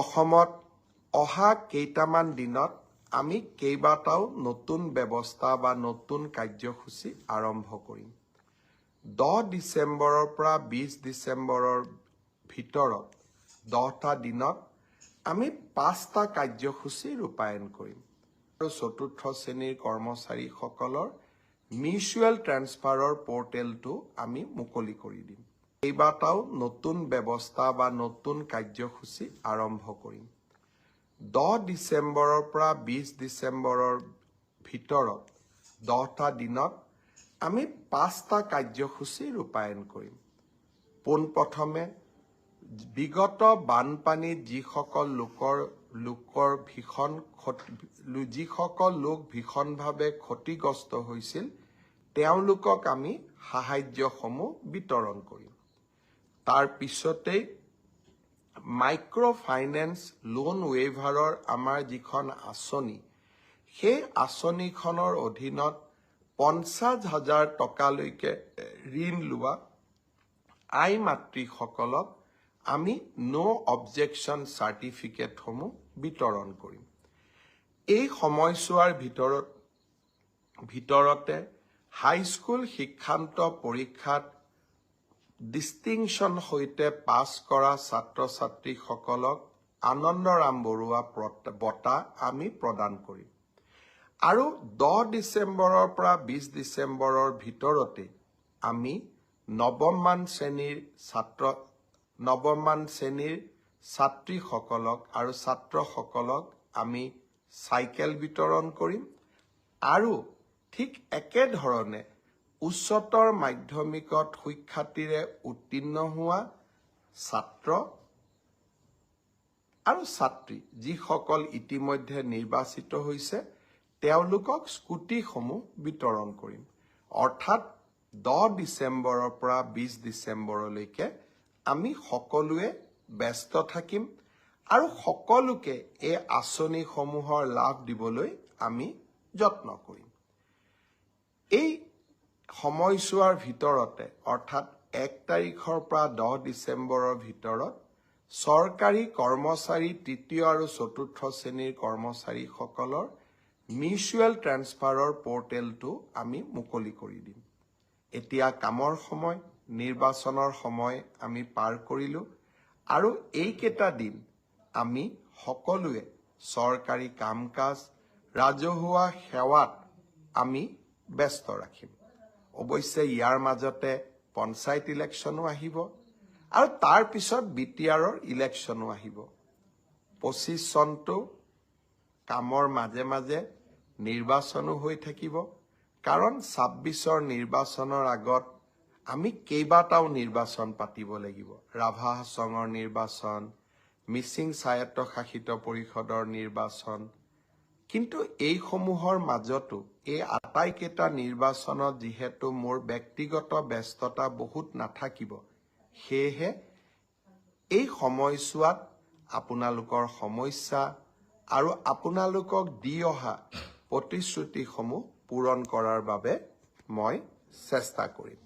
অসমত অহা কেইটামান দিনত আমি কেইবাটাও নতুন ব্যৱস্থা বা নতুন কাৰ্যসূচী আৰম্ভ কৰিম। 10 ডিচেম্বৰৰ পৰা 20 ডিচেম্বৰৰ ভিতৰত 10টা দিনত আমি 5টা কাৰ্যসূচী ৰূপায়ণ কৰিম। আৰু চতুৰ্থ শ্ৰেণীৰ কৰ্মচাৰীসকলৰ মিউচুৱেল ট্ৰেন্সফাৰৰ পৰ্টেলটো আমি মুকলি কৰি দিম। কেইবাটাও নতুন ব্যৱস্থা বা নতুন কাৰ্যসূচী আৰম্ভ কৰিম। 10 ডিচেম্বৰৰ পৰা 20 ডিচেম্বৰৰ ভিতৰত 10টা দিনত আমি 5টা কাৰ্যসূচী ৰূপায়ণ কৰিম। পোনপ্ৰথমে বিগত বানপানীত যিসকল লোক ভীষণভাৱে ক্ষতিগ্ৰস্ত হৈছিল তেওঁলোকক আমি সাহায্যসমূহ বিতৰণ কৰিম। তাৰ পিছতেই মাইক্ৰ' ফাইনেন্স লোন ৱেইভাৰৰ আমাৰ যিখন আঁচনি, সেই আঁচনিখনৰ অধীনত 50,000 টকালৈকে ঋণ লোৱা আই মাতৃসকলক আমি ন' অবজেকশ্যন চাৰ্টিফিকেটসমূহ বিতৰণ কৰিম। এই সময়ছোৱাৰ ভিতৰতে হাইস্কুল শিক্ষান্ত পৰীক্ষাত ডিষ্টিংশ্যন সৈতে পাছ কৰা ছাত্ৰ ছাত্ৰীসকলক আনন্দৰাম বৰুৱা বঁটা আমি প্ৰদান কৰিম। আৰু 10 ডিচেম্বৰৰ পৰা 20 ডিচেম্বৰৰ ভিতৰতে আমি নৱমমান শ্ৰেণীৰ ছাত্ৰীসকলক আৰু ছাত্ৰসকলক আমি চাইকেল বিতৰণ কৰিম। আৰু ঠিক একেধৰণে উচ্চতৰ মাধ্যমিকত সুখ্যাতিৰে উত্তীৰ্ণ হোৱা ছাত্ৰ আৰু ছাত্ৰী যিসকল ইতিমধ্যে নিৰ্বাচিত হৈছে তেওঁলোকক স্কুটিসমূহ বিতৰণ কৰিম। অৰ্থাৎ 10 ডিচেম্বৰৰ পৰা 20 ডিচেম্বৰলৈকে আমি সকলোৱে ব্যস্ত থাকিম আৰু সকলোকে এই আঁচনিসমূহৰ লাভ দিবলৈ আমি যত্ন কৰিম। এই সময়ছোৱাৰ ভিতৰতে অৰ্থাৎ 1 তাৰিখৰ পৰা 10 ডিচেম্বৰৰ ভিতৰত চৰকাৰী কৰ্মচাৰী তৃতীয় আৰু চতুৰ্থ শ্ৰেণীৰ কৰ্মচাৰীসকলৰ মিউচুৱেল ট্ৰেন্সফাৰৰ পৰ্টেলটো আমি মুকলি কৰি দিম। এতিয়া কামৰ সময়, নিৰ্বাচনৰ সময় আমি পাৰ কৰিলোঁ আৰু এইকেইটা দিন আমি সকলোৱে চৰকাৰী কাম কাজ, ৰাজহুৱা সেৱাত আমি ব্যস্ত ৰাখিম। অৱশ্যে ইয়াৰ মাজতে পঞ্চায়ত ইলেকশ্যনো আহিব আৰু তাৰ পিছত BTRৰ ইলেকশ্যনো আহিব। 25 চনটো কামৰ মাজে মাজে নিৰ্বাচনো হৈ থাকিব, কাৰণ 26ৰ নিৰ্বাচনৰ আগত আমি কেইবাটাও নিৰ্বাচন পাতিব লাগিব। ৰাভা হাছঙৰ নিৰ্বাচন, মিচিং স্বায়ত্তশাসিত পৰিষদৰ নিৰ্বাচন। কিন্তু এইসমূহৰ মাজতো এই আটাইকেইটা নিৰ্বাচনত যিহেতু মোৰ ব্যক্তিগত ব্যস্ততা বহুত নাথাকিব, সেয়েহে এই সময়ছোৱাত আপোনালোকৰ সমস্যা আৰু আপোনালোকক দি অহা প্ৰতিশ্ৰুতিসমূহ পূৰণ কৰাৰ বাবে মই চেষ্টা কৰিম।